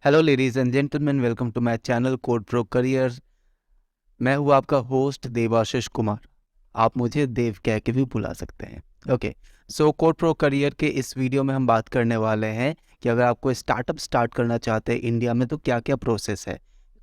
Hello ladies and gentleman, welcome to my channel code pro career. मैं हूँ आपका host Debashish Kumar. आप मुझे देव कह के भी बुला सकते हैं। Okay, so code pro career के इस वीडियो में हम बात करने वाले हैं कि अगर आपको स्टार्टअप स्टार्ट करना चाहते हैं इंडिया में तो क्या क्या प्रोसेस है,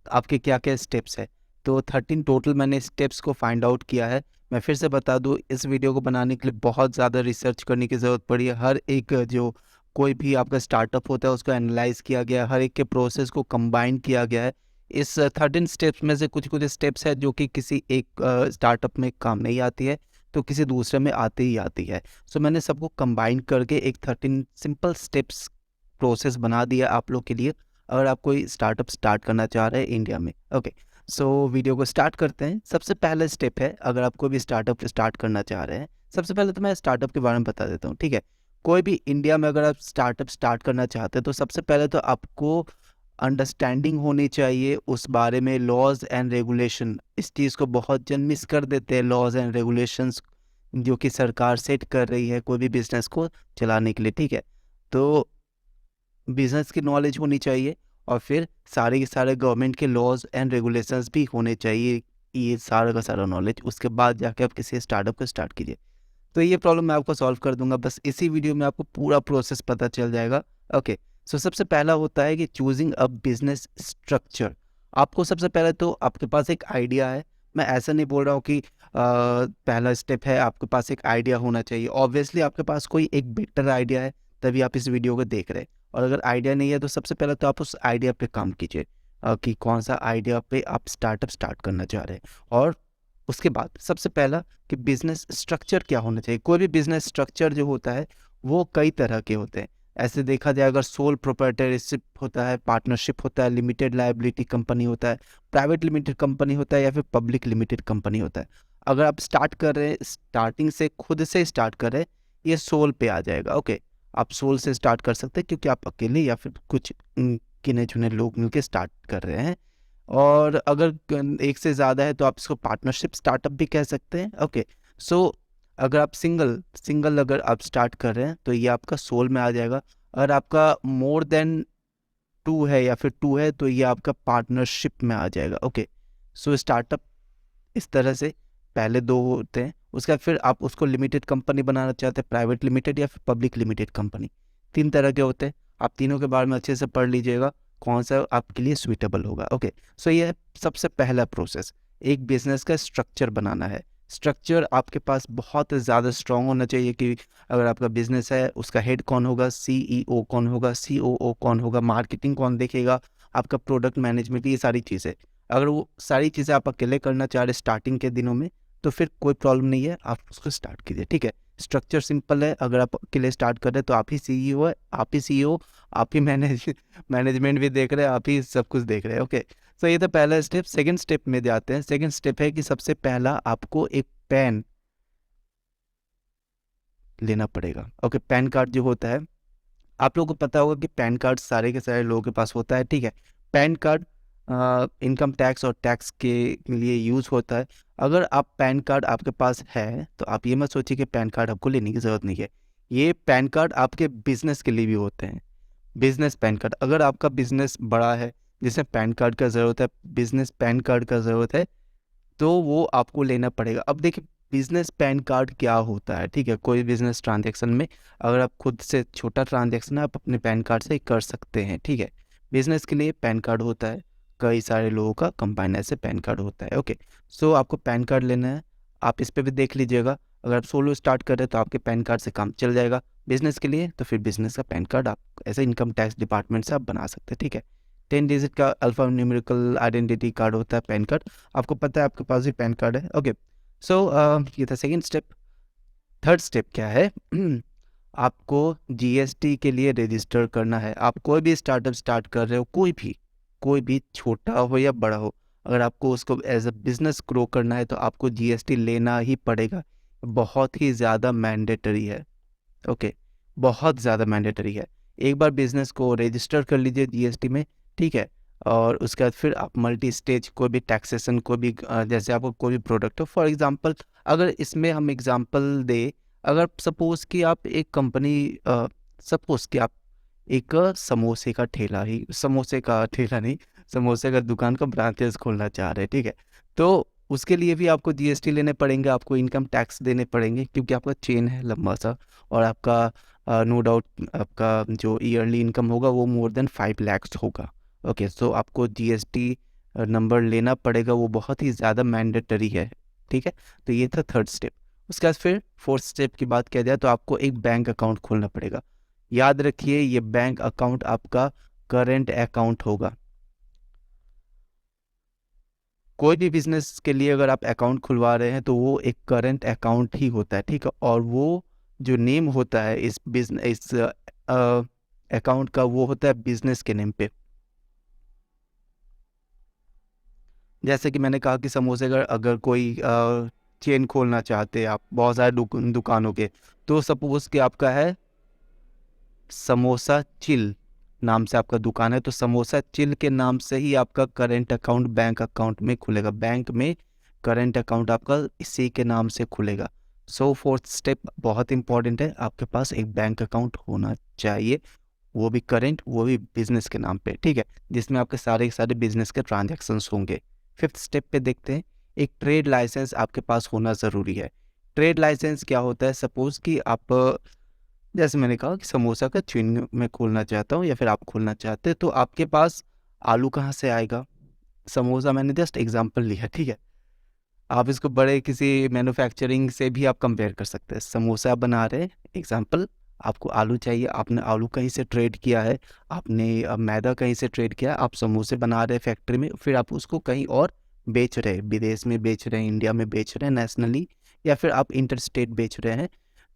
आपके क्या क्या स्टेप्स है। तो 13 टोटल मैंने स्टेप्स को फाइंड आउट किया है। मैं फिर से बता दूं, इस वीडियो को बनाने के लिए बहुत ज़्यादा रिसर्च करने की ज़रूरत पड़ी है। हर एक जो कोई भी आपका स्टार्टअप होता है उसको एनालाइज किया गया है, हर एक के प्रोसेस को कंबाइन किया गया है। इस 13 स्टेप्स में से कुछ कुछ स्टेप्स है जो कि किसी एक स्टार्टअप में काम नहीं आती है तो किसी दूसरे में आती ही आती है। सो मैंने सबको कंबाइन करके एक 13 सिंपल स्टेप्स प्रोसेस बना दिया आप लोग के लिए, अगर आप कोई स्टार्टअप स्टार्ट करना चाह रहे हैं इंडिया में। ओके, सो वीडियो को स्टार्ट करते हैं। सबसे पहला स्टेप है, अगर आप कोई भी स्टार्टअप स्टार्ट करना चाह रहे हैं, सबसे पहले तो मैं स्टार्टअप के बारे में बता देता हूँ, ठीक है। कोई भी इंडिया में अगर आप स्टार्टअप स्टार्ट करना चाहते हैं तो सबसे पहले तो आपको अंडरस्टैंडिंग होनी चाहिए उस बारे में, लॉज एंड रेगुलेशन। इस चीज़ को बहुत जन मिस कर देते हैं, लॉज एंड रेगुलेशंस जो कि सरकार सेट कर रही है कोई भी बिजनेस को चलाने के लिए, ठीक है। तो बिजनेस की नॉलेज होनी चाहिए और फिर सारे के सारे गवर्नमेंट के लॉज एंड रेगुलेशंस भी होने चाहिए। ये सारा का सारा नॉलेज, उसके बाद जाके आप किसी स्टार्टअप को स्टार्ट कीजिए। तो ये प्रॉब्लम मैं आपको सॉल्व कर दूंगा, बस इसी वीडियो में आपको पूरा प्रोसेस पता चल जाएगा। ओके, सो सबसे पहला होता है कि चूजिंग अ बिजनेस स्ट्रक्चर। आपको सबसे पहले तो आपके पास एक आइडिया है। मैं ऐसा नहीं बोल रहा हूँ कि पहला स्टेप है आपके पास एक आइडिया होना चाहिए। ऑब्वियसली आपके पास कोई एक बेटर आइडिया है तभी आप इस वीडियो को देख रहे हैं, और अगर आइडिया नहीं है तो सबसे पहले तो आप उस आइडिया पे काम कीजिए कि कौन सा आइडिया पे आप स्टार्टअप स्टार्ट करना चाह रहे हैं। और उसके बाद सबसे पहला कि बिजनेस स्ट्रक्चर क्या होना चाहिए। कोई भी बिजनेस स्ट्रक्चर जो होता है वो कई तरह के होते हैं। ऐसे देखा जाए, अगर सोल प्रोप्राइटरशिप होता है, पार्टनरशिप होता है, लिमिटेड लायबिलिटी कंपनी होता है, प्राइवेट लिमिटेड कंपनी होता है, या फिर पब्लिक लिमिटेड कंपनी होता है। अगर आप स्टार्ट कर रहे हैं, स्टार्टिंग से खुद से स्टार्ट कर रहे हैं, ये सोल पे आ जाएगा। ओके, आप सोल से स्टार्ट कर सकते हैं क्योंकि आप अकेले या फिर कुछ गिने चुने लोग मिलकर स्टार्ट कर रहे हैं। और अगर एक से ज़्यादा है तो आप इसको पार्टनरशिप स्टार्टअप भी कह सकते हैं। ओके, सो अगर आप सिंगल सिंगल अगर आप स्टार्ट कर रहे हैं तो ये आपका सोल में आ जाएगा। अगर आपका मोर देन टू है या फिर टू है तो ये आपका पार्टनरशिप में आ जाएगा। ओके, सो स्टार्टअप इस तरह से पहले दो होते हैं, उसके बाद फिर आप उसको लिमिटेड कंपनी बनाना चाहते हैं, प्राइवेट लिमिटेड या फिर पब्लिक लिमिटेड कंपनी। तीन तरह के होते हैं, आप तीनों के बारे में अच्छे से पढ़ लीजिएगा कौन सा आपके लिए सुइटेबल होगा। ओके, सो ये है सबसे पहला प्रोसेस, एक बिजनेस का स्ट्रक्चर बनाना है। स्ट्रक्चर आपके पास बहुत ज़्यादा स्ट्रांग होना चाहिए कि अगर आपका बिजनेस है उसका हेड कौन होगा, सीईओ कौन होगा, सीओओ कौन होगा, मार्केटिंग कौन देखेगा, आपका प्रोडक्ट मैनेजमेंट, ये सारी चीज़ें। अगर वो सारी चीज़ें आप अकेले करना चाह रहे स्टार्टिंग के दिनों में तो फिर कोई प्रॉब्लम नहीं है, आप उसको स्टार्ट कीजिए, ठीक है। स्ट्रक्चर सिंपल है, अगर आप अकेले स्टार्ट कर रहे हैं तो आप ही सीईओ है, आप ही सीईओ, आप ही मैनेजमेंट भी देख रहे हैं, आप ही सब कुछ देख रहे हैं। ओके, सो ये था पहला स्टेप। सेकंड स्टेप में जाते हैं। सेकंड स्टेप है कि सबसे पहला आपको एक पैन लेना पड़ेगा। ओके, पैन कार्ड जो होता है, आप लोगों को पता होगा कि पैन कार्ड सारे के सारे लोगों के पास होता है, ठीक है। पैन कार्ड इनकम टैक्स और टैक्स के लिए यूज़ होता है। अगर आप पैन कार्ड आपके पास है तो आप ये मत सोचिए कि पैन कार्ड आपको लेने की ज़रूरत नहीं है। ये पैन कार्ड आपके बिजनेस के लिए भी होते हैं। बिजनेस पैन कार्ड, अगर आपका बिजनेस बड़ा है जिसमें पैन कार्ड का ज़रूरत है, बिजनेस पैन कार्ड का ज़रूरत है, तो वो आपको लेना पड़ेगा। अब देखिए, बिजनेस पैन कार्ड क्या होता है, ठीक है। कोई बिजनेस ट्रांजैक्शन में अगर आप खुद से छोटा ट्रांजैक्शन है आप अपने पैन कार्ड से कर सकते हैं, ठीक है। बिजनेस के लिए पैन कार्ड होता है, कई सारे लोगों का कंबाइन ऐसे पैन कार्ड होता है। ओके, सो आपको पैन कार्ड लेना है, आप इस पर भी देख लीजिएगा। अगर आप सोलो स्टार्ट कर रहे हैं तो आपके पैन कार्ड से काम चल जाएगा। बिजनेस के लिए तो फिर बिजनेस का पैन कार्ड आप ऐसे इनकम टैक्स डिपार्टमेंट से आप बना सकते हैं, ठीक है। 10 डिजिट का अल्फा न्यूमेरिकल आइडेंटिटी कार्ड होता है पैन कार्ड। आपको पता है आपके पास भी पैन कार्ड है। ओके, सो ये था सेकंड स्टेप। थर्ड स्टेप क्या है? आपको जीएसटी के लिए रजिस्टर करना है। आप कोई भी स्टार्टअप स्टार्ट कर रहे हो, कोई भी छोटा हो या बड़ा हो, अगर आपको उसको एज अ बिजनेस ग्रो करना है तो आपको जीएसटी लेना ही पड़ेगा। बहुत ही ज़्यादा मैंडेटरी है। ओके, बहुत ज़्यादा मैंडेटरी है। एक बार बिजनेस को रजिस्टर कर लीजिए जीएसटी में, ठीक है। और उसके बाद फिर आप मल्टी स्टेज कोई भी टैक्सेशन, कोई भी जैसे आपको कोई भी प्रोडक्ट हो, फॉर एग्जांपल अगर इसमें हम एग्जांपल दे, अगर सपोज़ कि आप एक कंपनी, सपोज़ कि आप एक समोसे का ठेला नहीं, समोसे का दुकान का ब्रांचेस खोलना चाह रहे हैं, ठीक है। तो उसके लिए भी आपको जीएसटी लेने पड़ेंगे, आपको इनकम टैक्स देने पड़ेंगे, क्योंकि आपका चेन है लंबा सा, और आपका नो डाउट आपका जो ईयरली इनकम होगा वो मोर देन 5 lakhs होगा। ओके, सो आपको जीएसटी नंबर लेना पड़ेगा, वो बहुत ही ज़्यादा मैंडेटरी है, ठीक है। तो ये था थर्ड स्टेप। उसके बाद फिर फोर्थ स्टेप की बात किया जाए तो आपको एक बैंक अकाउंट खोलना पड़ेगा। याद रखिए, ये बैंक अकाउंट आपका करेंट अकाउंट होगा। कोई भी बिजनेस के लिए अगर आप अकाउंट खुलवा रहे हैं तो वो एक करेंट अकाउंट ही होता है, ठीक है। और वो जो नेम होता है इस बिजनेस इस अकाउंट का, वो होता है बिजनेस के नेम पे। जैसे कि मैंने कहा कि समोसे का अगर कोई चेन खोलना चाहते हैं आप बहुत सारे दुकानों के, तो सपोज कि आपका है समोसा चिल नाम से आपका दुकान है, तो समोसा चिल के नाम से ही आपका करेंट अकाउंट बैंक अकाउंट में खुलेगा, बैंक में करेंट अकाउंट आपका इसी के नाम से खुलेगा। सो फोर्थ स्टेप बहुत इंपॉर्टेंट है, आपके पास एक बैंक अकाउंट होना चाहिए, वो भी करेंट, वो भी बिजनेस के नाम पे, ठीक है, जिसमें आपके सारे के सारे बिजनेस के ट्रांजैक्शंस होंगे। फिफ्थ स्टेप पे देखते हैं, एक ट्रेड लाइसेंस आपके पास होना ज़रूरी है। ट्रेड लाइसेंस क्या होता है? सपोज कि आप जैसे मैंने कहा कि समोसा का चेन मैं खोलना चाहता हूँ या फिर आप खोलना चाहते हैं, तो आपके पास आलू कहाँ से आएगा? समोसा मैंने जस्ट एग्जांपल लिया, ठीक है। आप इसको बड़े किसी मैन्युफैक्चरिंग से भी आप कंपेयर कर सकते हैं। समोसा आप बना रहे हैं, एग्जांपल, आपको आलू चाहिए, आपने आलू कहीं से ट्रेड किया है, आपने मैदा कहीं से ट्रेड किया है, आप समोसे बना रहे हैं फैक्ट्री में, फिर आप उसको कहीं और बेच रहे हैं, विदेश में बेच रहे हैं, इंडिया में बेच रहे हैं नेशनली, या फिर आप इंटर स्टेट बेच रहे हैं,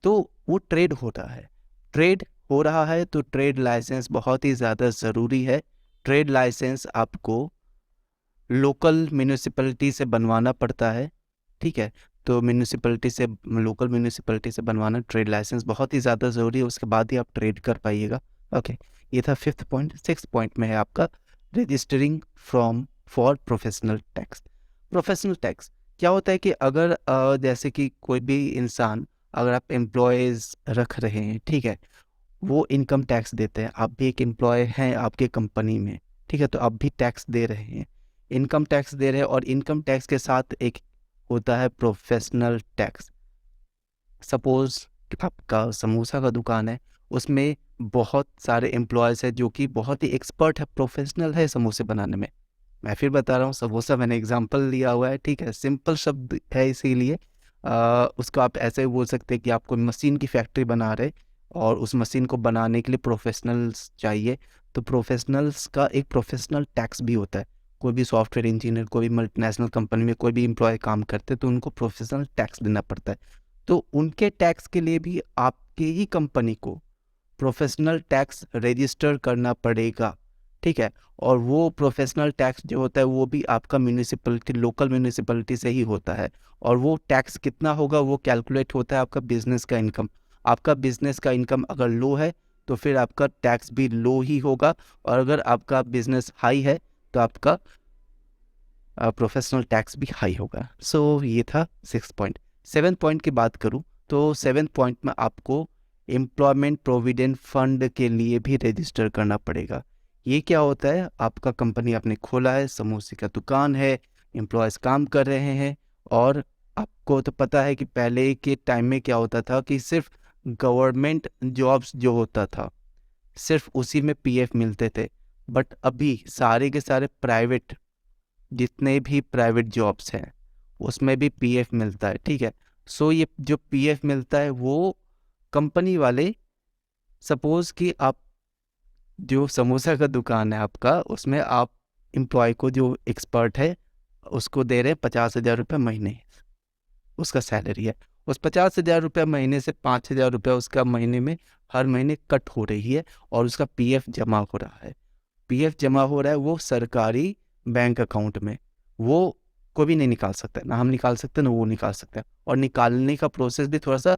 तो वो ट्रेड हो रहा है। ट्रेड हो रहा है तो ट्रेड लाइसेंस बहुत ही ज़्यादा ज़रूरी है। ट्रेड लाइसेंस आपको लोकल म्यूनिसिपैलिटी से बनवाना पड़ता है, ठीक है। तो लोकल म्यूनिसिपैलिटी से बनवाना ट्रेड लाइसेंस बहुत ही ज़्यादा ज़रूरी है, उसके बाद ही आप ट्रेड कर पाइएगा। ओके, ये था फिफ्थ पॉइंट। सिक्स पॉइंट में है आपका registering from for professional tax. Professional tax क्या होता है कि अगर जैसे कि कोई भी इंसान, अगर आप एम्प्लॉयज़ रख रहे हैं, ठीक है, वो इनकम टैक्स देते हैं, आप भी एक एम्प्लॉय हैं आपके कंपनी में, ठीक है, तो आप भी टैक्स दे रहे हैं, इनकम टैक्स दे रहे हैं, और इनकम टैक्स के साथ एक होता है प्रोफेशनल टैक्स। सपोज आपका समोसा का दुकान है, उसमें बहुत सारे एम्प्लॉयज़ हैं जो कि बहुत ही एक्सपर्ट है, प्रोफेशनल है समोसे बनाने में। मैं फिर बता रहा हूँ, समोसा मैंने एग्जांपल लिया हुआ है, ठीक है, सिंपल शब्द है इसीलिए उसको आप ऐसे भी बोल सकते हैं कि आप कोई मशीन की फैक्ट्री बना रहे, और उस मशीन को बनाने के लिए प्रोफेशनल्स चाहिए, तो प्रोफेशनल्स का एक प्रोफेशनल टैक्स भी होता है। कोई भी सॉफ्टवेयर इंजीनियर, कोई भी मल्टीनेशनल कंपनी में कोई भी एम्प्लॉय काम करते हैं, तो उनको प्रोफेशनल टैक्स देना पड़ता है। तो उनके टैक्स के लिए भी आपकी ही कंपनी को प्रोफेशनल टैक्स रजिस्टर करना पड़ेगा, ठीक है। और वो प्रोफेशनल टैक्स जो होता है वो भी आपका म्यूनिसिपैलिटी, लोकल म्यूनिसिपैलिटी से ही होता है, और वो टैक्स कितना होगा वो कैलकुलेट होता है आपका बिजनेस का इनकम। आपका बिजनेस का इनकम अगर लो है तो फिर आपका टैक्स भी लो ही होगा, और अगर आपका बिजनेस हाई है तो आपका प्रोफेशनल टैक्स भी हाई होगा। सो ये था सिक्स पॉइंट। सेवन पॉइंट की बात करूँ तो सेवन पॉइंट में आपको एम्प्लॉयमेंट प्रोविडेंट फंड के लिए भी रजिस्टर करना पड़ेगा। ये क्या होता है? आपका कंपनी आपने खोला है, समोसे का दुकान है, एम्प्लॉयज़ काम कर रहे हैं, और आपको तो पता है कि पहले के टाइम में क्या होता था कि सिर्फ गवर्नमेंट जॉब्स जो होता था सिर्फ उसी में पीएफ मिलते थे, बट अभी सारे के सारे प्राइवेट, जितने भी प्राइवेट जॉब्स हैं उसमें भी पीएफ मिलता है, ठीक है। सो ये जो पीएफ मिलता है वो कंपनी वाले, सपोज कि आप जो समोसा का दुकान है आपका, उसमें आप एम्प्लॉय को जो एक्सपर्ट है उसको दे रहे हैं 50,000 रुपये महीने, उसका सैलरी है। उस 50,000 रुपये महीने से 5,000 रुपये उसका महीने में हर महीने कट हो रही है, और उसका पीएफ जमा हो रहा है। पीएफ जमा हो रहा है वो सरकारी बैंक अकाउंट में, वो कोई भी नहीं निकाल सकता, ना हम निकाल सकते ना वो निकाल सकता है, और निकालने का प्रोसेस भी थोड़ा सा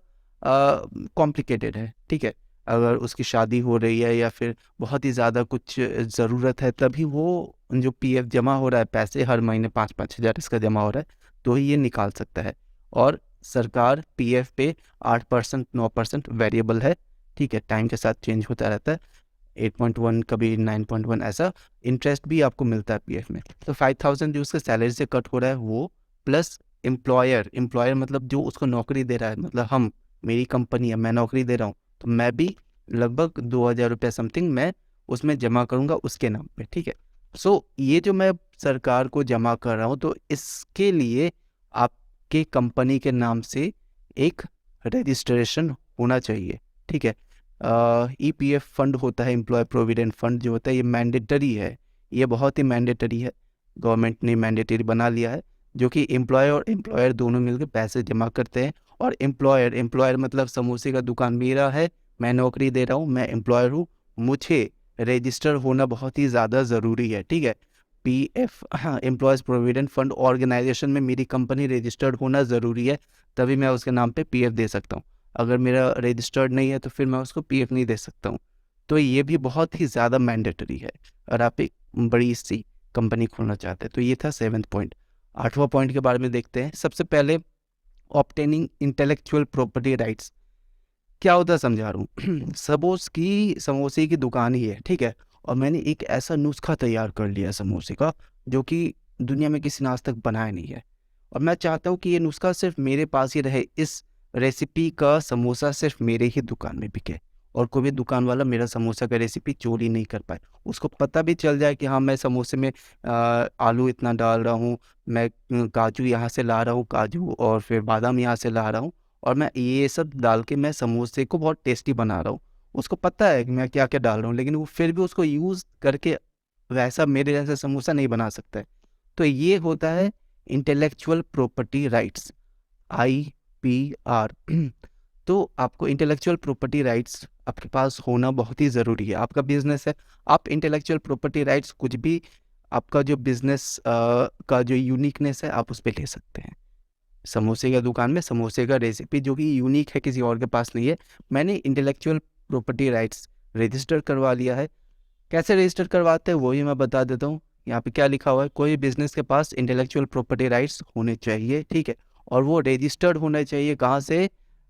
कॉम्प्लिकेटेड है, ठीक है। अगर उसकी शादी हो रही है या फिर बहुत ही ज़्यादा कुछ ज़रूरत है, तभी वो जो पीएफ जमा हो रहा है, पैसे हर महीने 5-5 हज़ार इसका जमा हो रहा है, तो ही ये निकाल सकता है। और सरकार पीएफ पे 8% 9% वेरिएबल है, ठीक है, टाइम के साथ चेंज होता रहता है। 8.1 कभी 9.1 ऐसा इंटरेस्ट भी आपको मिलता है पीएफ में। तो 5,000 जो उसके सैलरी से कट हो रहा है वो, प्लस एम्प्लॉयर मतलब जो उसको नौकरी दे रहा है, मतलब हम, मेरी कंपनी है, मैं नौकरी दे रहा हूँ, तो मैं भी लगभग 2,000 रुपये समथिंग मैं उसमें जमा करूँगा उसके नाम पे, ठीक है। सो ये जो मैं सरकार को जमा कर रहा हूँ, तो इसके लिए आपके कंपनी के नाम से एक रजिस्ट्रेशन होना चाहिए, ठीक है। ईपीएफ फंड होता है, एम्प्लॉय प्रोविडेंट फंड जो होता है, ये मैंडेटरी है, ये बहुत ही मैंडेटरी है, गवर्नमेंट ने मैंडेटरी बना लिया है, जो कि एम्प्लॉय और एम्प्लॉयर दोनों मिलकर पैसे जमा करते हैं। और एम्प्लॉयर मतलब समोसे का दुकान मेरा है, मैं नौकरी दे रहा हूँ, मैं एम्प्लॉयर हूँ, मुझे रजिस्टर होना बहुत ही ज़्यादा ज़रूरी है, ठीक है। पीएफ, हाँ, एम्प्लॉयज़ प्रोविडेंट फंड ऑर्गेनाइजेशन में मेरी कंपनी रजिस्टर्ड होना ज़रूरी है, तभी मैं उसके नाम पे पीएफ दे सकता हूँ। अगर मेरा रजिस्टर्ड नहीं है तो फिर मैं उसको पीएफ नहीं दे सकता हूँ। तो ये भी बहुत ही ज़्यादा मैंडेटरी है और आप एक बड़ी सी कंपनी खोलना चाहते हैं। तो ये था 7th पॉइंट। 8वां पॉइंट के बारे में देखते हैं। सबसे पहले ऑब्टेनिंग इंटेलेक्चुअल प्रॉपर्टी राइट्स क्या होता है समझा रहा हूँ। समोसे की दुकान ही है, ठीक है, और मैंने एक ऐसा नुस्खा तैयार कर लिया समोसे का जो कि दुनिया में किसी ने आज तक बनाया नहीं है, और मैं चाहता हूँ कि ये नुस्खा सिर्फ मेरे पास ही रहे, इस रेसिपी का समोसा सिर्फ मेरे ही दुकान में बिके और कोई भी दुकान वाला मेरा समोसा का रेसिपी चोरी नहीं कर पाए। उसको पता भी चल जाए कि हाँ, मैं समोसे में आलू इतना डाल रहा हूँ, मैं काजू यहाँ से ला रहा हूँ, काजू और फिर बादाम यहाँ से ला रहा हूँ, और मैं ये सब डाल के मैं समोसे को बहुत टेस्टी बना रहा हूँ। उसको पता है कि मैं क्या क्या डाल रहा हूँ, लेकिन वो फिर भी उसको यूज़ करके वैसा मेरे जैसा समोसा नहीं बना सकता है। तो ये होता है इंटेलेक्चुअल प्रॉपर्टी राइट्स, IPR। तो आपको इंटेलेक्चुअल प्रॉपर्टी राइट्स आपके पास होना बहुत ही ज़रूरी है। आपका बिजनेस है, आप इंटेलेक्चुअल प्रॉपर्टी राइट्स कुछ भी, आपका जो बिजनेस का जो यूनिकनेस है आप उस पर ले सकते हैं। समोसे का दुकान में समोसे का रेसिपी जो कि यूनिक है, किसी और के पास नहीं है, मैंने इंटेलेक्चुअल प्रॉपर्टी राइट्स रजिस्टर करवा लिया है। कैसे रजिस्टर करवाते हैं वो ही मैं बता देता हूँ। यहाँ पे क्या लिखा हुआ है, कोई बिजनेस के पास इंटेलेक्चुअल प्रॉपर्टी राइट्स होने चाहिए, ठीक है, और वो रजिस्टर्ड होना चाहिए कहाँ से,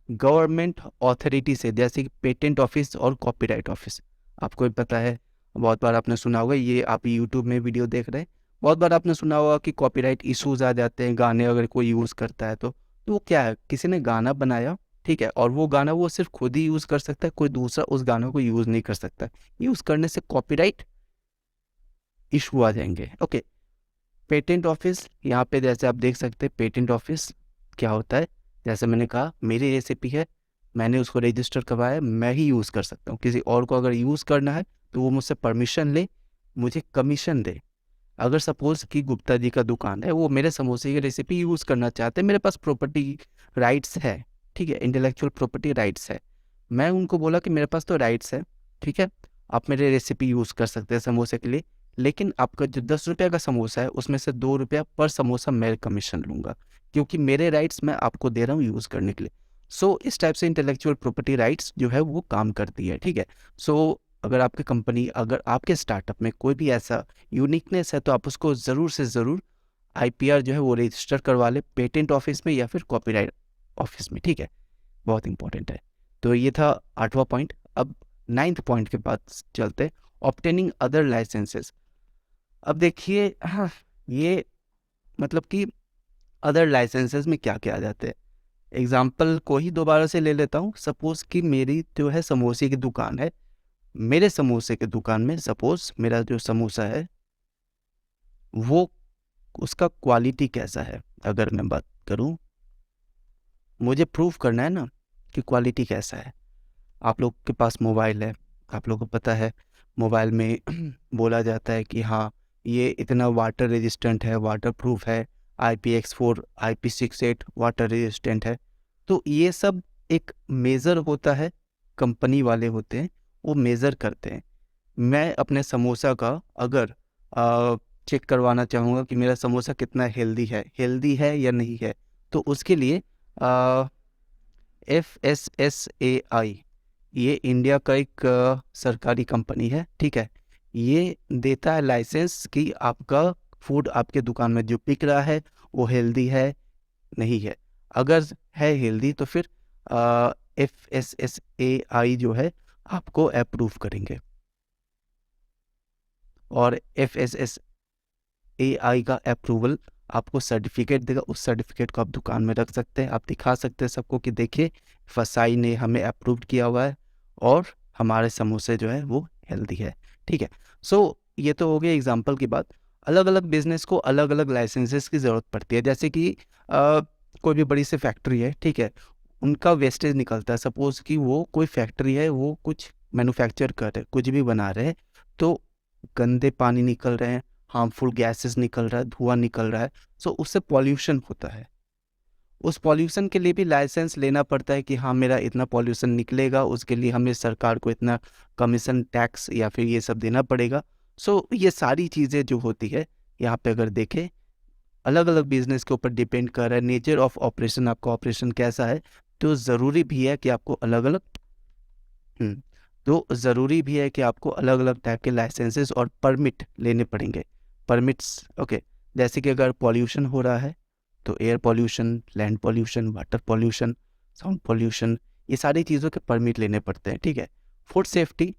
गवर्नमेंट अथॉरिटी से, जैसे कि पेटेंट ऑफिस और कॉपीराइट ऑफिस। आपको भी पता है, बहुत बार आपने सुना होगा, ये आप यूट्यूब में वीडियो देख रहे हैं, बहुत बार आपने सुना होगा कि कॉपीराइट इश्यूज आ जाते हैं, गाने अगर कोई यूज़ करता है तो वो क्या है, किसी ने गाना बनाया, ठीक है, और वो गाना वो सिर्फ खुद ही यूज़ कर सकता है, कोई दूसरा उस गाने को यूज़ नहीं कर सकता। यूज़ करने से कॉपीराइट इशू आ जाएंगे, ओके। पेटेंट ऑफिस, यहाँ पे जैसे आप देख सकते हैं पेटेंट ऑफिस क्या होता है, जैसे मैंने कहा मेरी रेसिपी है, मैंने उसको रजिस्टर करवाया, मैं ही यूज़ कर सकता हूँ, किसी और को अगर यूज़ करना है तो वो मुझसे परमिशन ले, मुझे कमीशन दे। अगर सपोज़ कि गुप्ता जी का दुकान है, वो मेरे समोसे की रेसिपी यूज़ करना चाहते हैं, मेरे पास प्रॉपर्टी राइट्स है, ठीक है, इंटेलेक्चुअल प्रॉपर्टी राइट्स है, मैं उनको बोला कि मेरे पास तो राइट्स है, ठीक है, आप मेरे रेसिपी यूज़ कर सकते हैं समोसे के लिए, लेकिन आपका जो 10 रुपये का समोसा है उसमें से 2 रुपया पर समोसा मैं कमीशन लूँगा, क्योंकि मेरे राइट्स मैं आपको दे रहा हूँ यूज़ करने के लिए। सो इस टाइप से इंटेलेक्चुअल प्रॉपर्टी राइट्स जो है वो काम करती है, ठीक है। सो अगर आपकी कंपनी, अगर आपके स्टार्टअप में कोई भी ऐसा यूनिकनेस है तो आप उसको ज़रूर से ज़रूर IPR जो है वो रजिस्टर करवा ले, पेटेंट ऑफिस में या फिर कॉपीराइट ऑफिस में, ठीक है, बहुत इंपॉर्टेंट है। तो ये था 8वां पॉइंट। अब 9th पॉइंट के पास चलते, ऑब्टेनिंग अदर लाइसेंसेस। अब देखिए, हाँ, ये मतलब कि अदर लाइसेंसेस में क्या क्या आ जाते हैं। एग्जाम्पल को ही दोबारा से ले लेता हूँ। सपोज़ कि मेरी जो है समोसे की दुकान है, मेरे समोसे की दुकान में सपोज़ मेरा जो समोसा है वो, उसका क्वालिटी कैसा है, अगर मैं बात करूं, मुझे प्रूफ करना है ना कि क्वालिटी कैसा है। आप लोग के पास मोबाइल है, आप लोगों को पता है मोबाइल में बोला जाता है कि हाँ ये इतना वाटर रेजिस्टेंट है, वाटर प्रूफ है, IPX4 IP68 वाटर रेजिस्टेंट है। तो ये सब एक मेज़र होता है, कंपनी वाले होते हैं, वो मेज़र करते हैं। मैं अपने समोसा का अगर चेक करवाना चाहूँगा कि मेरा समोसा कितना हेल्दी है या नहीं है, तो उसके लिए FSSAI, ये इंडिया का एक सरकारी कंपनी है, ठीक है, ये देता है लाइसेंस कि आपका फूड आपके दुकान में जो बिक रहा है वो हेल्दी है नहीं है। अगर है हेल्दी तो फिर FSSAI जो है आपको अप्रूव करेंगे। और FSSAI का अप्रूवल आपको सर्टिफिकेट देगा। उस सर्टिफिकेट को आप दुकान में रख सकते हैं, आप दिखा सकते हैं सबको कि देखिए FSSAI ने हमें अप्रूव किया हुआ है और हमारे समोसे जो है वो हेल्दी है, ठीक है। सो ये तो हो गया एग्जाम्पल की बात। अलग अलग बिजनेस को अलग अलग लाइसेंसेस की ज़रूरत पड़ती है। जैसे कि कोई भी बड़ी सी फैक्ट्री है, ठीक है, उनका वेस्टेज निकलता है। सपोज़ कि वो कोई फैक्ट्री है, वो कुछ मैन्युफैक्चर कर रहे, कुछ भी बना रहे हैं, तो गंदे पानी निकल रहे हैं, हार्मफुल गैसेस निकल रहा है, धुआं निकल रहा है, सो उससे पॉल्यूशन होता है। उस पॉल्यूशन के लिए भी लाइसेंस लेना पड़ता है कि हाँ मेरा इतना पॉल्यूशन निकलेगा, उसके लिए हमें सरकार को इतना कमीशन टैक्स या फिर ये सब देना पड़ेगा। सो ये सारी चीज़ें जो होती है यहाँ पे अगर देखें, अलग अलग बिजनेस के ऊपर डिपेंड कर रहा है नेचर ऑफ ऑपरेशन, आपका ऑपरेशन कैसा है। तो ज़रूरी भी है कि आपको अलग अलग तो ज़रूरी भी है कि आपको अलग अलग टाइप के लाइसेंसेस और परमिट लेने पड़ेंगे। परमिट्स, ओके, जैसे कि अगर पॉल्यूशन हो रहा है तो air pollution, land pollution, water pollution, sound pollution, ये सारी चीज़ों के परमिट लेने पड़ते हैं, ठीक है। फूड सेफ्टी,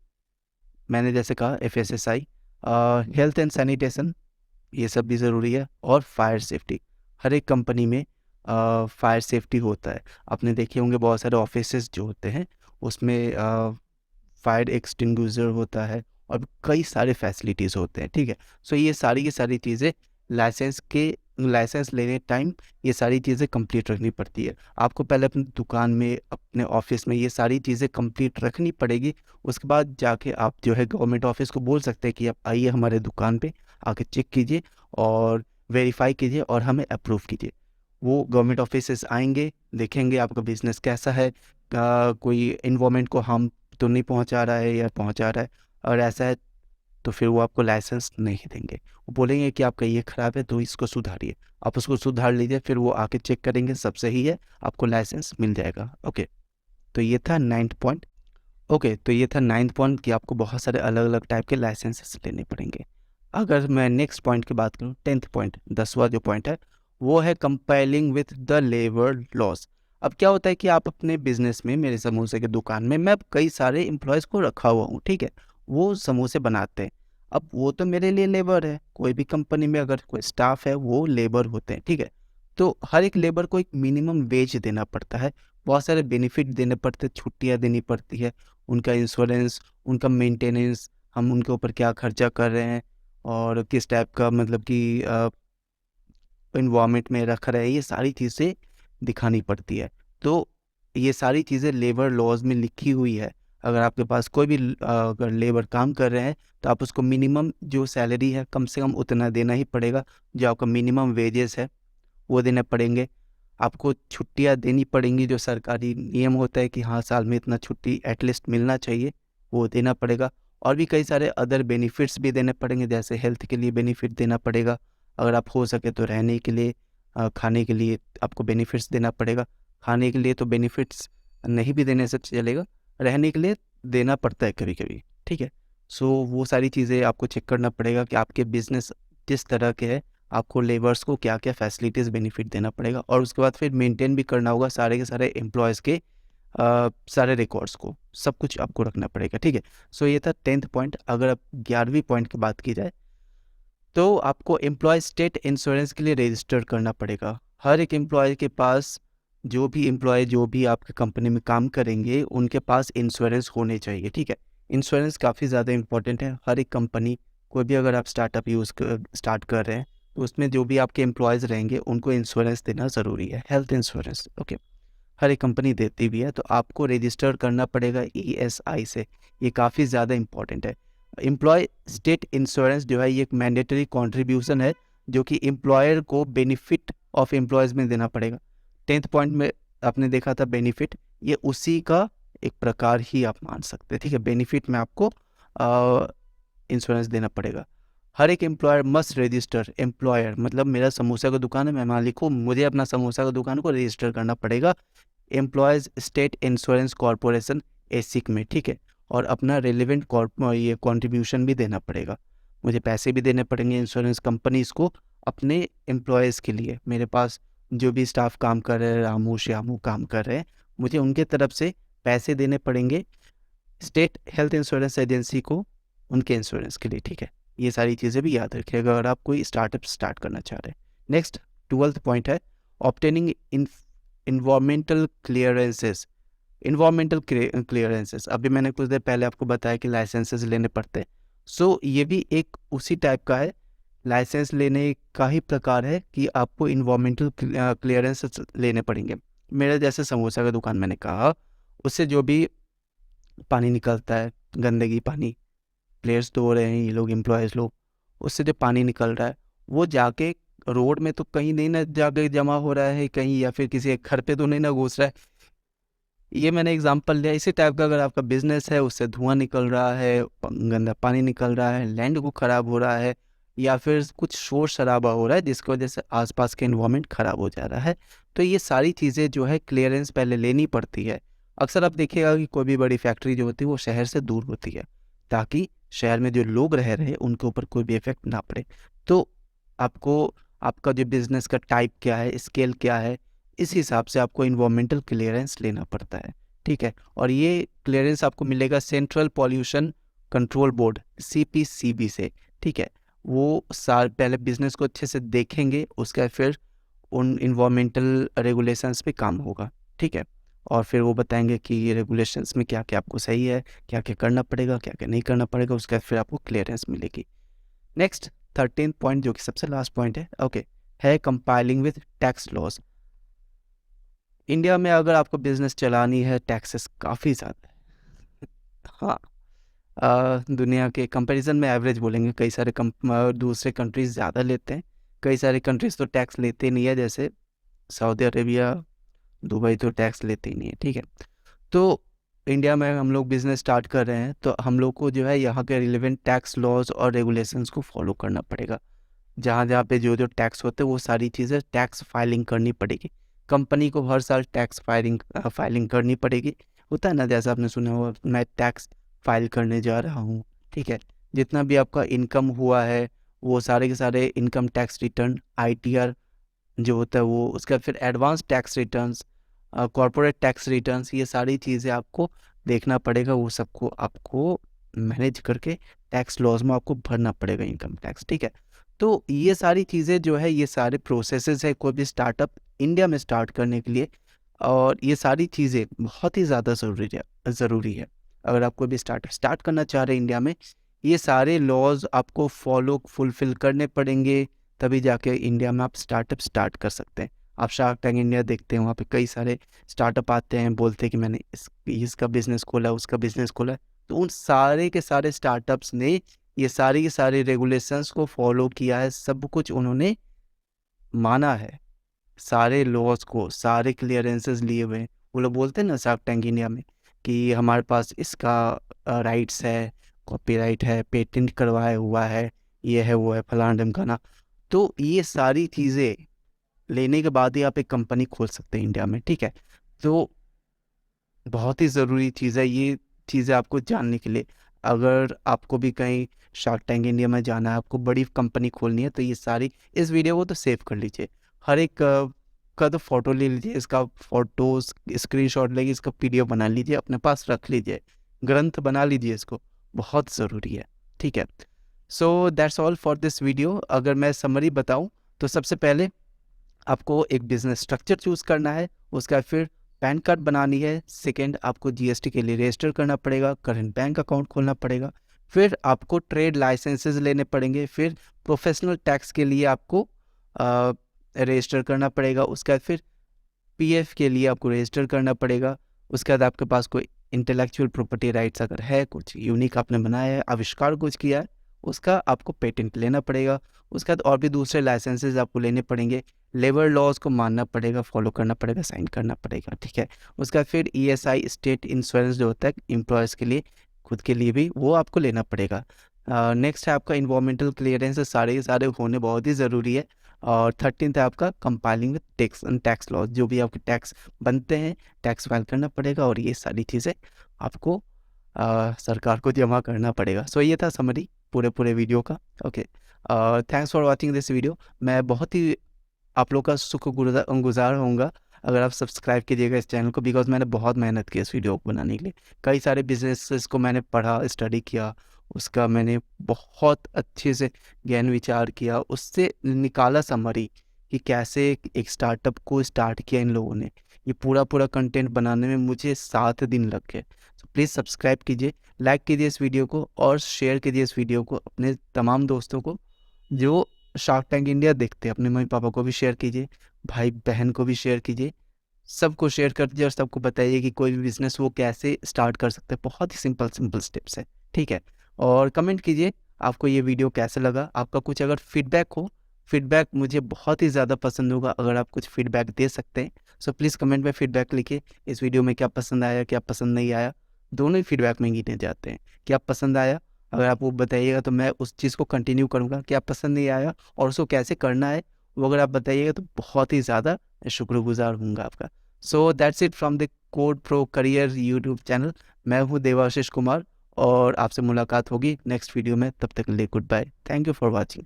मैंने जैसे कहा FSSAI, हेल्थ एंड सैनिटेशन, ये सब भी ज़रूरी है। और फायर सेफ्टी, हर एक कंपनी में फायर सेफ्टी होता है। आपने देखे होंगे बहुत सारे ऑफिसेज जो होते हैं उसमें फायर एक्सटिंग्विशर होता है और कई सारे फैसिलिटीज़ होते हैं, ठीक है। सो ये सारी की सारी चीज़ें लाइसेंस लेने टाइम ये सारी चीज़ें कंप्लीट रखनी पड़ती है। आपको पहले अपनी दुकान में, अपने ऑफिस में ये सारी चीज़ें कंप्लीट रखनी पड़ेगी। उसके बाद जाके आप जो है गवर्नमेंट ऑफिस को बोल सकते हैं कि आप आइए हमारे दुकान पे आके चेक कीजिए और वेरीफाई कीजिए और हमें अप्रूव कीजिए। वो गवर्नमेंट ऑफिसेस आएंगे, देखेंगे आपका बिजनेस कैसा है, कोई इन्वायरमेंट को हार्म तो नहीं पहुंचा रहा है या पहुंचा रहा है, और ऐसा है तो फिर वो आपको लाइसेंस नहीं देंगे। वो बोलेंगे कि आपका ये ख़राब है तो इसको सुधारिए, आप उसको सुधार लीजिए, फिर वो आके चेक करेंगे सब सही है, आपको लाइसेंस मिल जाएगा। ओके, तो ये था 9th पॉइंट। ओके, तो ये था 9th पॉइंट कि आपको बहुत सारे अलग अलग टाइप के लाइसेंसेस लेने पड़ेंगे। अगर मैं नेक्स्ट पॉइंट की बात करूँ, 10th पॉइंट, 10वां जो पॉइंट है वो है compiling with the labour laws. अब क्या होता है कि आप अपने बिजनेस में, मेरे समोसे की दुकान में मैं कई सारे एम्प्लॉयज़ को रखा हुआ हूँ, ठीक है, वो समोसे बनाते हैं। अब वो तो मेरे लिए लेबर है, कोई भी कंपनी में अगर कोई स्टाफ है वो लेबर होते हैं, ठीक है। तो हर एक लेबर को एक मिनिमम वेज देना पड़ता है, बहुत सारे बेनिफिट देने पड़ते हैं, छुट्टियाँ देनी पड़ती है, उनका इंश्योरेंस, उनका मेंटेनेंस, हम उनके ऊपर क्या खर्चा कर रहे हैं और किस टाइप का मतलब कि इन्वायरमेंट में रख रहे हैं, ये सारी चीज़ें दिखानी पड़ती है। तो ये सारी चीज़ें लेबर लॉज में लिखी हुई है। अगर आपके पास कोई भी अगर लेबर काम कर रहे हैं तो आप उसको मिनिमम जो सैलरी है कम से कम उतना देना ही पड़ेगा, जो आपका मिनिमम वेजेस है वो देने पड़ेंगे। आपको छुट्टियाँ देनी पड़ेंगी, जो सरकारी नियम होता है कि हाँ साल में इतना छुट्टी एटलीस्ट मिलना चाहिए, वो देना पड़ेगा। और भी कई सारे अदर बेनिफिट्स भी देने पड़ेंगे, जैसे हेल्थ के लिए बेनिफिट देना पड़ेगा, अगर आप हो सके तो रहने के लिए, खाने के लिए आपको बेनिफिट्स देना पड़ेगा। खाने के लिए तो बेनिफिट्स नहीं भी देने से चलेगा, रहने के लिए देना पड़ता है कभी कभी, ठीक है। सो वो सारी चीज़ें आपको चेक करना पड़ेगा कि आपके बिजनेस जिस तरह के है, आपको लेबर्स को क्या क्या फैसिलिटीज़ बेनिफिट देना पड़ेगा, और उसके बाद फिर मेंटेन भी करना होगा सारे के सारे एम्प्लॉयज़ के सारे रिकॉर्ड्स को, सब कुछ आपको रखना पड़ेगा, ठीक है। सो ये था 10th पॉइंट। अगर अब 11वीं पॉइंट की बात की जाए तो आपको एम्प्लॉय स्टेट इंश्योरेंस के लिए रजिस्टर करना पड़ेगा। हर एक एम्प्लॉय के पास, जो भी एम्प्लॉय जो भी आपकी कंपनी में काम करेंगे उनके पास इंश्योरेंस होने चाहिए, ठीक है। इंश्योरेंस काफ़ी ज़्यादा इंपॉर्टेंट है। हर एक कंपनी, कोई भी अगर आप स्टार्ट कर रहे हैं तो उसमें जो भी आपके एम्प्लॉयज़ रहेंगे उनको इंश्योरेंस देना ज़रूरी है, हेल्थ इंश्योरेंस, ओके। हर एक कंपनी देती भी है, तो आपको रजिस्टर करना पड़ेगा ESI से, ये काफ़ी ज़्यादा इंपॉर्टेंट है। एम्प्लॉय स्टेट इंश्योरेंस जो है ये एक मैंडेटरी कॉन्ट्रीब्यूशन है जो कि एम्प्लॉयर को बेनिफिट ऑफ एम्प्लॉयज़ में देना पड़ेगा। 10th पॉइंट में आपने देखा था बेनिफिट, ये उसी का एक प्रकार ही आप मान सकते हैं, ठीक है। बेनिफिट में आपको इंश्योरेंस देना पड़ेगा। हर एक एम्प्लॉयर मस्ट रजिस्टर, एम्प्लॉयर मतलब मेरा समोसा का दुकान है, मैं मालिक हूँ, मुझे अपना समोसा का दुकान को रजिस्टर करना पड़ेगा एम्प्लॉयज़ स्टेट इंश्योरेंस कॉरपोरेशन एसिक में, ठीक है। और अपना रेलिवेंट ये कॉन्ट्रीब्यूशन भी देना पड़ेगा, मुझे पैसे भी देने पड़ेंगे इंश्योरेंस कंपनीज़ को अपने एम्प्लॉयज़ के लिए। मेरे पास जो भी स्टाफ काम कर रहे हैं, रामू श्यामू काम कर रहे हैं, मुझे उनके तरफ से पैसे देने पड़ेंगे स्टेट हेल्थ इंश्योरेंस एजेंसी को उनके इंश्योरेंस के लिए, ठीक है। ये सारी चीज़ें भी याद रखिएगा अगर आप कोई स्टार्टअप स्टार्ट करना चाह रहे हैं। नेक्स्ट 12th पॉइंट है obtaining environmental clearances. Environmental clearances अभी मैंने कुछ देर पहले आपको बताया कि लाइसेंसेस लेने पड़ते हैं। सो ये भी एक उसी टाइप का है, लाइसेंस लेने का ही प्रकार है कि आपको इन्वायरमेंटल क्लियरेंसेस लेने पड़ेंगे। मेरे जैसे समोसा का दुकान मैंने कहा, उससे जो भी पानी निकलता है, गंदगी पानी, प्लेयर्स धो रहे हैं ये लोग, एम्प्लॉयज़ लोग, उससे जो पानी निकल रहा है वो जाके रोड में तो कहीं नहीं ना जाके जमा हो रहा है कहीं, या फिर किसी एक घर पे तो नहीं ना घुस रहा है। ये मैंने एग्जांपल लिया। इसी टाइप का अगर आपका बिजनेस है, उससे धुआं निकल रहा है, गंदा पानी निकल रहा है, लैंड को ख़राब हो रहा है, या फिर कुछ शोर शराबा हो रहा है जिसकी वजह से आसपास के एनवायरनमेंट ख़राब हो जा रहा है, तो ये सारी चीज़ें जो है क्लियरेंस पहले लेनी पड़ती है। अक्सर आप देखिएगा कि कोई भी बड़ी फैक्ट्री जो होती है वो शहर से दूर होती है, ताकि शहर में जो लोग रह रहे हैं उनके ऊपर कोई भी इफेक्ट ना पड़े। तो आपको आपका जो बिज़नेस का टाइप क्या है, स्केल क्या है, इस हिसाब से आपको इन्वायरमेंटल क्लियरेंस लेना पड़ता है, ठीक है। और ये क्लियरेंस आपको मिलेगा central pollution control board CPCB से, ठीक है। वो साल पहले बिजनेस को अच्छे से देखेंगे, उसका फिर उन इन्वायरमेंटल रेगुलेशंस पे काम होगा, ठीक है। और फिर वो बताएंगे कि ये रेगुलेशंस में क्या क्या आपको सही है, क्या क्या करना पड़ेगा, क्या क्या नहीं करना पड़ेगा, उसका फिर आपको क्लियरेंस मिलेगी। नेक्स्ट 13th पॉइंट जो कि सबसे लास्ट पॉइंट है, ओके, है compiling with tax laws. India में अगर आपको बिजनेस चलानी है, टैक्सेस काफ़ी ज़्यादा है। हाँ, दुनिया के कंपैरिजन में एवरेज बोलेंगे, कई सारे दूसरे कंट्रीज़ ज़्यादा लेते हैं, कई सारे कंट्रीज़ तो टैक्स लेते नहीं है, जैसे सऊदी अरेबिया, दुबई तो टैक्स लेते ही नहीं है, ठीक है। तो इंडिया में हम लोग बिज़नेस स्टार्ट कर रहे हैं, तो हम लोग को जो है यहाँ के रिलेवेंट टैक्स लॉज और रेगुलेशंस को फॉलो करना पड़ेगा। जहाँ जहाँ पे जो जो टैक्स होते हैं वो सारी चीज़ें टैक्स फाइलिंग करनी पड़ेगी। कंपनी को हर साल टैक्स फाइलिंग करनी पड़ेगी। होता है ना, जैसा आपने सुना होगा, मैं टैक्स फाइल करने जा रहा हूँ, ठीक है। जितना भी आपका इनकम हुआ है वो सारे के सारे इनकम टैक्स रिटर्न, ITR जो होता है वो, उसका फिर advance tax returns, corporate tax returns, ये सारी चीज़ें आपको देखना पड़ेगा। वो सबको आपको मैनेज करके टैक्स लॉज में आपको भरना पड़ेगा इनकम टैक्स, ठीक है। तो ये सारी चीज़ें जो है, ये सारे प्रोसेसेस है कोई भी स्टार्टअप इंडिया में स्टार्ट करने के लिए, और ये सारी चीज़ें बहुत ही ज़्यादा ज़रूरी है। अगर आप कोई भी स्टार्टअप स्टार्ट करना चाह रहे हैं इंडिया में, ये सारे लॉज आपको फुलफिल करने पड़ेंगे, तभी जाके इंडिया में आप स्टार्टअप स्टार्ट कर सकते हैं। आप शार्क टैंक इंडिया देखते हैं, वहाँ पे कई सारे स्टार्टअप आते हैं, बोलते हैं कि मैंने इसका बिज़नेस खोला, उसका बिज़नेस खोला, तो उन सारे के सारे स्टार्टअप्स ने ये सारी के सारे रेगुलेशंस को फॉलो किया है, सब कुछ उन्होंने माना है, सारे लॉज को, सारे क्लियरेंसेस लिए हुए हैं। वो लोग बोलते हैं ना शार्क टैंक इंडिया में कि हमारे पास इसका राइट्स है, कॉपीराइट है, पेटेंट करवाया हुआ है, ये है वो है, फलाना ढिमकाना। तो ये सारी चीज़ें लेने के बाद ही आप एक कंपनी खोल सकते हैं इंडिया में, ठीक है। तो बहुत ही ज़रूरी चीज़ है ये चीज़ें आपको जानने के लिए। अगर आपको भी कहीं शार्क टैंक इंडिया में जाना है, आपको बड़ी कंपनी खोलनी है, तो ये सारी, इस वीडियो को तो सेव कर लीजिए, हर एक का तो फ़ोटो ले लीजिए, इसका फ़ोटोज़ स्क्रीनशॉट लेके इसका PDF बना लीजिए, अपने पास रख लीजिए, ग्रंथ बना लीजिए इसको, बहुत ज़रूरी है, ठीक है। So that's all for this video. अगर मैं समरी बताऊँ तो सबसे पहले आपको एक बिजनेस स्ट्रक्चर चूज़ करना है, उसका फिर पैन कार्ड बनानी है, सेकंड आपको GST के लिए रजिस्टर करना पड़ेगा, करंट बैंक अकाउंट खोलना पड़ेगा, फिर आपको ट्रेड लाइसेंसेस लेने पड़ेंगे, फिर प्रोफेशनल टैक्स के लिए आपको रजिस्टर करना पड़ेगा, उसका फिर PF के लिए आपको रजिस्टर करना पड़ेगा, उसके बाद आपके पास कोई इंटेलेक्चुअल प्रॉपर्टी राइट्स अगर है, कुछ यूनिक आपने बनाया है, आविष्कार कुछ किया है, उसका आपको पेटेंट लेना पड़ेगा। उसके बाद और भी दूसरे लाइसेंसेस आपको लेने पड़ेंगे, लेबर लॉज को मानना पड़ेगा, फॉलो करना पड़ेगा, साइन करना पड़ेगा, ठीक है। उसका फिर ESI स्टेट इंश्योरेंस जो होता है एम्प्लॉयज़ के लिए, खुद के लिए भी, वो आपको लेना पड़ेगा। नेक्स्ट है आपका इन्वायरमेंटल क्लियरेंस, सारे के सारे होने बहुत ही ज़रूरी है। और 13th है आपका कंपाइलिंग विद टैक्स लॉज, जो भी आपके टैक्स बनते हैं, टैक्स फाइल करना पड़ेगा, और ये सारी चीज़ें आपको सरकार को जमा करना पड़ेगा। सो ये था समरी पूरे वीडियो का, okay. Thanks for watching this video. मैं बहुत ही आप लोग का शुक्रगुजार होऊंगा अगर आप सब्सक्राइब कीजिएगा इस चैनल को, बिकॉज मैंने बहुत मेहनत की इस वीडियो को बनाने के लिए। कई सारे बिजनेसेस को मैंने पढ़ा, स्टडी किया, उसका मैंने बहुत अच्छे से ज्ञान विचार किया, उससे निकाला समरी कि कैसे एक स्टार्टअप को स्टार्ट किया इन लोगों ने। ये पूरा कंटेंट बनाने में मुझे 7 दिन लग गए। तो प्लीज़ सब्सक्राइब कीजिए, लाइक कीजिए इस वीडियो को और शेयर कीजिए इस वीडियो को अपने तमाम दोस्तों को जो शार्क टैंक इंडिया देखते हैं। अपने मम्मी पापा को भी शेयर कीजिए, भाई बहन को भी शेयर कीजिए, सबको शेयर कर दीजिए और सबको बताइए कि कोई भी बिज़नेस वो कैसे स्टार्ट कर सकते हैं। बहुत ही सिंपल स्टेप्स है, ठीक है। और कमेंट कीजिए आपको ये वीडियो कैसा लगा। आपका कुछ अगर फीडबैक हो, फीडबैक मुझे बहुत ही ज़्यादा पसंद होगा अगर आप कुछ फीडबैक दे सकते हैं। सो प्लीज़ कमेंट में फीडबैक लिखिए, इस वीडियो में क्या पसंद आया, क्या पसंद नहीं आया, दोनों ही फीडबैक में गिने जाते हैं। क्या पसंद आया, अगर आप वो बताइएगा तो मैं उस चीज़ को कंटिन्यू करूँगा। क्या पसंद नहीं आया और उसको कैसे करना है वो अगर आप बताइएगा तो बहुत ही ज़्यादा शुक्रगुजार हूँगा आपका। So that's it from the code pro career YouTube channel. मैं हूँ देवाशीष कुमार और आपसे मुलाकात होगी नेक्स्ट वीडियो में। तब तक के लिए goodbye. Thank you for watching.